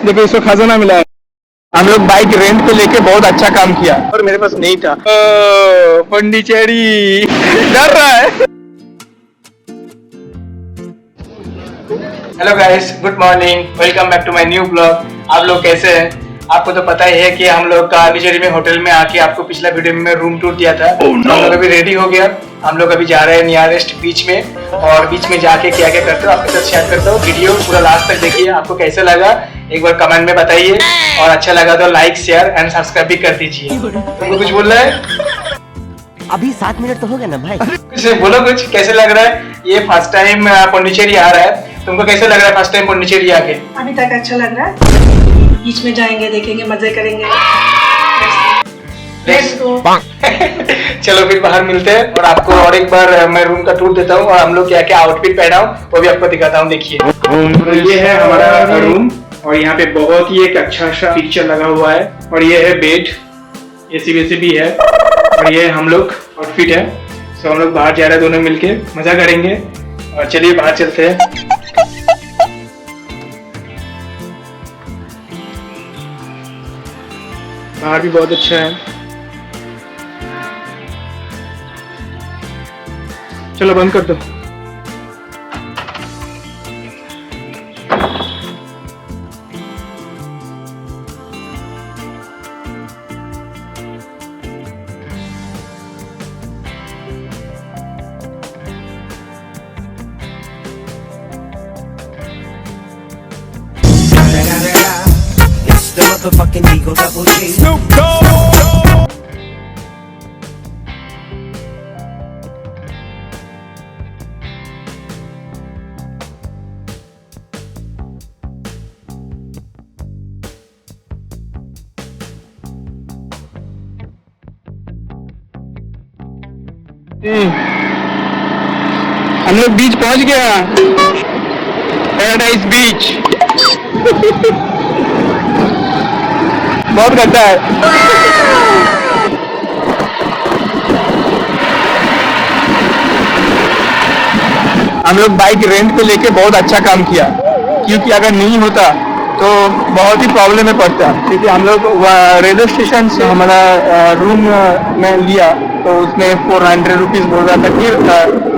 देखो इसको खजाना मिला है। हम लोग बाइक रेंट पे लेके बहुत अच्छा काम किया और मेरे पास नहीं था। पंडिचेरी डर रहा है। Hello guys, good morning, welcome back to my new blog. आप लोग कैसे हैं? आपको तो पता ही है कि हम लोग पांडिचेरी में होटल में आके आपको पिछला वीडियो में रूम टूर दिया था। हम लोग अभी रेडी हो गया। हम लोग अभी जा रहे हैं नियरेस्ट बीच में, और बीच में जाके क्या क्या करते हो आपके साथ शेयर करता हूँ। वीडियो पूरा लास्ट तक देखिए, आपको कैसे लगा एक बार कमेंट में बताइए, और अच्छा लगा तो लाइक शेयर एंड सब्सक्राइब भी कर दीजिए। तुमको कुछ बोलना है? अभी 7 मिनट तो हो गया ना भाई। कुछ बोलो, कुछ कैसे लग रहा है? ये फर्स्ट टाइम पांडिचेरी आ रहा है, तुमको कैसे लग रहा है फर्स्ट टाइम पांडिचेरी आके? अभी तक अच्छा लग रहा है। बीच में जाएंगे, देखेंगे, मजे करेंगे। Let's go. चलो फिर बाहर मिलते हैं, और आपको और एक बार मैं रूम का टूर देता हूँ, और हम लोग क्या क्या आउटफिट पहना हूँ वो भी आपको दिखाता हूँ। देखिए, तो ये है हमारा रूम, और यहाँ पे बहुत ही एक अच्छा सा पिक्चर लगा हुआ है, और ये है बेड, एसी वेसी भी है, और ये हम लोग आउटफिट है। सो हम लोग बाहर जा रहे हैं दोनों मिलके, मजा करेंगे। और चलिए बाहर चलते हैं। बाहर भी बहुत अच्छा है। चलो बंद कर दो। It's the motherfucking Eagle Double G. Snoop Dogg. हम लोग बीच पहुंच गया, पैराडाइज बीच। बहुत गड्ढा है। हम लोग बाइक रेंट पे लेके बहुत अच्छा काम किया, क्योंकि अगर नहीं होता तो बहुत ही प्रॉब्लम में पड़ता। क्योंकि हम लोग रेलवे स्टेशन से हमारा रूम में लिया, तो उसमें 400 रुपीज बोल रहा था कि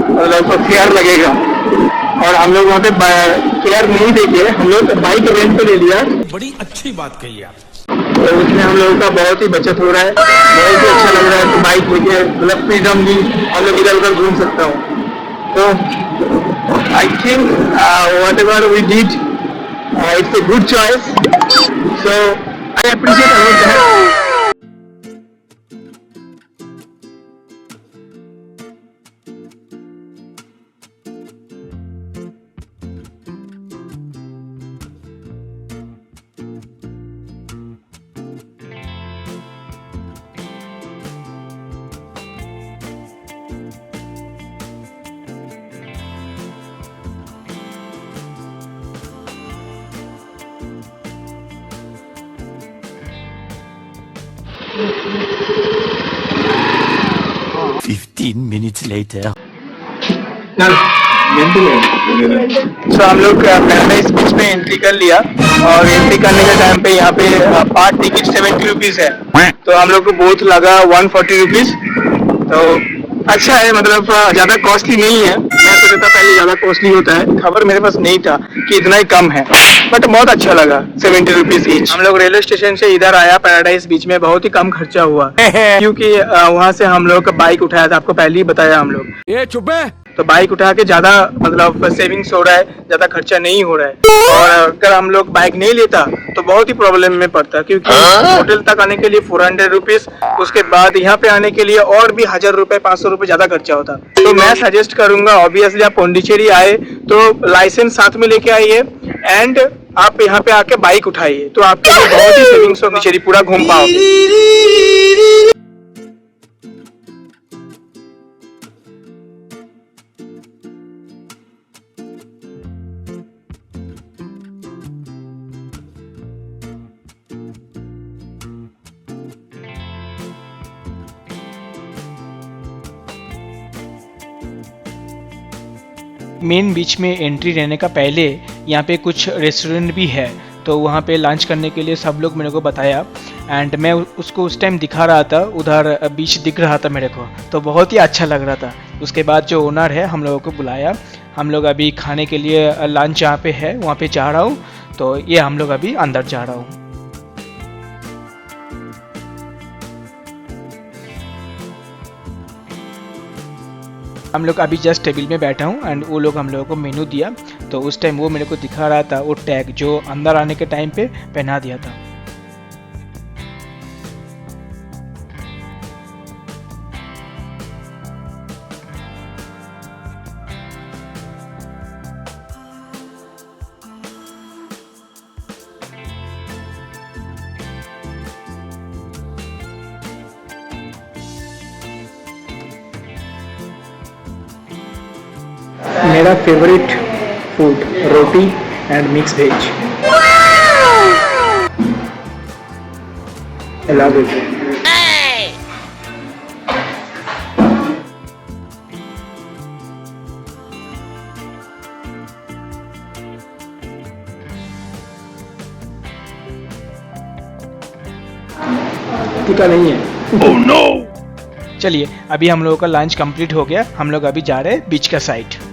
मतलब फेयर लगेगा, और हम लोग वहाँ पे फेयर नहीं देके हम लोग बाइक रेंट पे ले लिया। बड़ी अच्छी बात कही आप। तो उसमें हम लोगों का बहुत ही बचत हो रहा है, बहुत ही अच्छा लग रहा है। तो बाइक लेके मतलब फ्रीडमली हम लोग इधर उधर घूम सकता हूँ। तो I think whatever we did, it's a good choice, so I appreciate about that. minutes later. So हम लोग पैराडाइज बीच में एंट्री कर लिया, और एंट्री करने के टाइम पे यहाँ पे पार टिकट 70 रुपीज है। तो हम लोग को बहुत लगा 140 रुपीज। तो अच्छा है, मतलब ज्यादा कॉस्टली नहीं है। मैं सोचा था पहले ज्यादा कॉस्टली होता है, खबर मेरे पास नहीं था कि इतना ही कम है, बट बहुत अच्छा लगा 70 रुपीज ईच। हम लोग रेलवे स्टेशन से इधर आया पैराडाइज बीच में, बहुत ही कम खर्चा हुआ क्योंकि वहाँ से हम लोग बाइक उठाया था, आपको पहले ही बताया हम लोग। ये चुप है। तो बाइक उठा के ज्यादा मतलब सेविंग्स हो रहा है, ज्यादा खर्चा नहीं हो रहा है। और अगर हम लोग बाइक नहीं लेता तो बहुत ही प्रॉब्लम में पड़ता, क्योंकि होटल तक आने के लिए 400 रुपीज, उसके बाद यहाँ पे आने के लिए और भी 1000 रुपए 500 रुपए ज्यादा खर्चा होता। तो मैं सजेस्ट करूंगा, ऑब्वियसली आप पांडिचेरी आए तो लाइसेंस साथ में लेके आइए, एंड आप यहाँ पे आके बाइक उठाइए, तो आपके लिए बहुत ही सेविंग्स पांडिचेरी पूरा घूम पाओगे। मेन बीच में एंट्री रहने का पहले यहाँ पे कुछ रेस्टोरेंट भी है, तो वहाँ पे लंच करने के लिए सब लोग मेरे को बताया एंड मैं उसको उस टाइम दिखा रहा था, उधर बीच दिख रहा था मेरे को, तो बहुत ही अच्छा लग रहा था। उसके बाद जो ओनर है हम लोगों को बुलाया, हम लोग अभी खाने के लिए लंच जहाँ पे है वहाँ पे जा रहा हूँ, तो ये हम लोग अभी अंदर जा रहा हूँ। हम लोग अभी जस्ट टेबल में बैठा हूँ एंड वो लोग हम लोगों को मेनू दिया, तो उस टाइम वो मेरे को दिखा रहा था वो टैग जो अंदर आने के टाइम पे पहना दिया था। मेरा favourite food roti and mix veg. I love it. टीका नहीं है। Oh no! चलिए अभी हम लोगों का लंच कंप्लीट हो गया, हम लोग अभी जा रहे हैं बीच का साइड।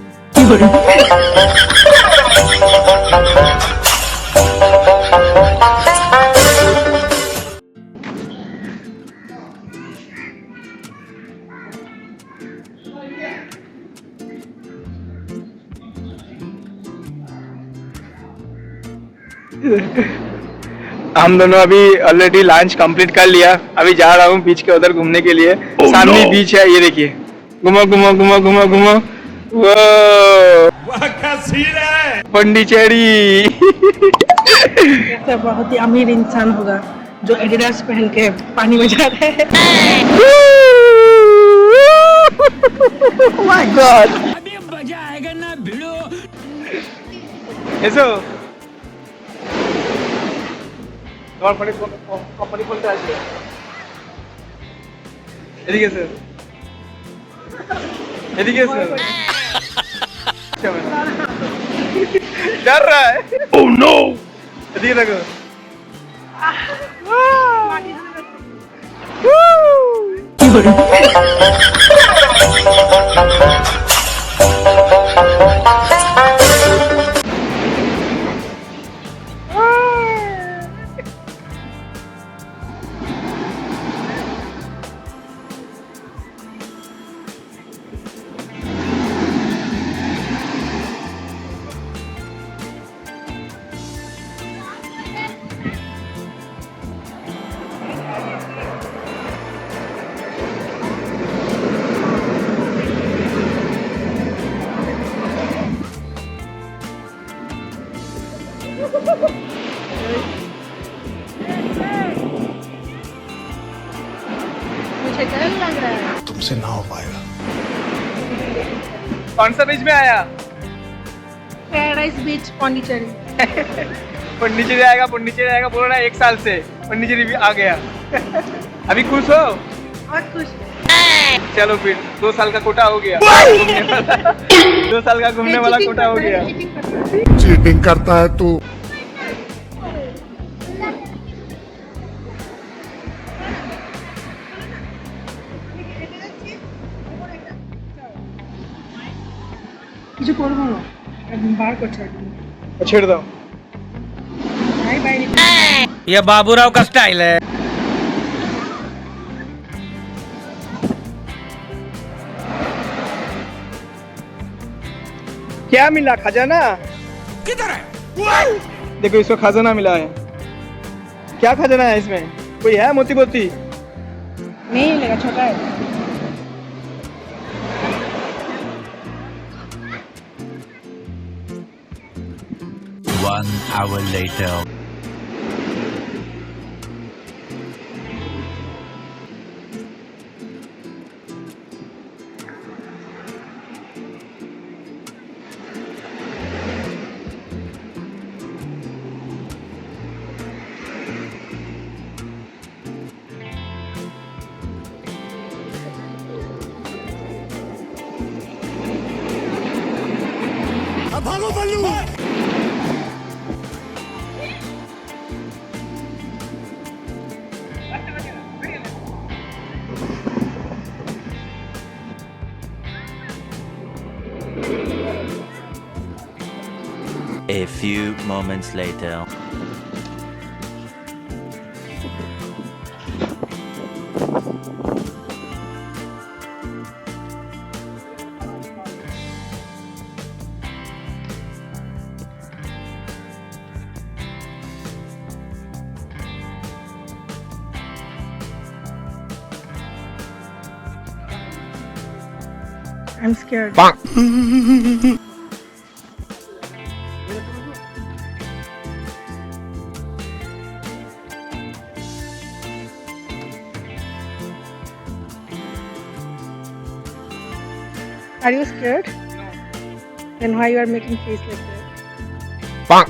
हम दोनों अभी ऑलरेडी लंच कंप्लीट कर लिया, अभी जा रहा हूँ बीच के उधर घूमने के लिए। सामने बीच है, ये देखिए, घुमो घुमो घुमो घुमो घुमो। वो पंडिचेरी। ऐसा बहुत ही अमीर इंसान होगा जो एडिडास पहन के पानी में जा रहा है। माय गॉड, अभी मजा आएगा ना भिड़ो। ऐसो তোমার ফোনে কোম্পানি বলতে আসবে, এদিকে স্যার, এদিকে স্যার। डर रहा है। Oh no! এদিকে দেখো। मुझे डर लग रहा है। तुमसे ना हो पाएगा। कौन सा बीच में आया? पैराडाइज बीच पौंडीचेरी। पंडिचेरी आएगा, पंडिचेरी आएगा बोल रहा है 1 साल से, पंडिचेरी भी आ गया। अभी खुश हो? बहुत खुश। चलो फिर 2 साल का कोटा हो गया। 2 साल का घूमने वाला कोटा हो गया। चीटिंग करता है तू। কিছু করবো না, একদম বার করছে একদম। छेड़ दो। भाई भाई ये बाबूराव का स्टाइल है। क्या मिला? खजाना। किधर है? देखो इसको खजाना मिला है। क्या खजाना है इसमें? कोई है मोती मोती? नहीं मिलेगा, छोटा है। 1 hour later. भागो बल्लू। A few moments later. I'm scared. Are you scared? No. Then why you are making face like that?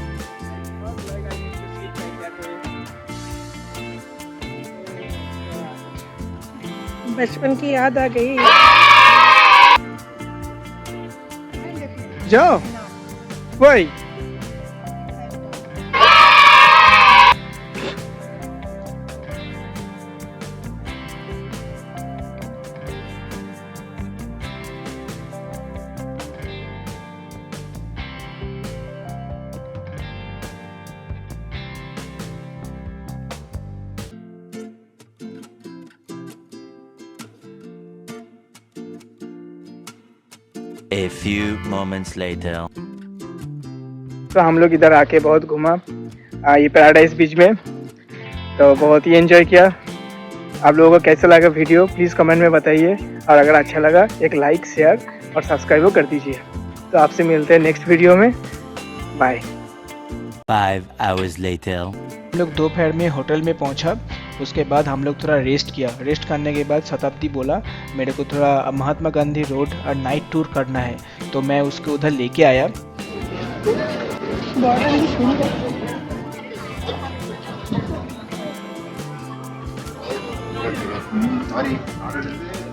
बचपन की याद आ गई. जाओ वही A few moments later. तो हम लोग इधर आके बहुत घूमा ये पैराडाइज बीच में, तो बहुत ही एंजॉय किया। आप लोगों को कैसा लगा वीडियो प्लीज़ कमेंट में बताइए, और अगर अच्छा लगा एक लाइक शेयर और सब्सक्राइब कर दीजिए। तो आपसे मिलते हैं नेक्स्ट वीडियो में, बाय। 5 hours later. हम लोग दोपहर में होटल में पहुंचा, उसके बाद हम लोग थोड़ा रेस्ट किया। रेस्ट करने के बाद शताब्दी बोला मेरे को थोड़ा महात्मा गांधी रोड और नाइट टूर करना है, तो मैं उसको उधर लेके आया। Sorry.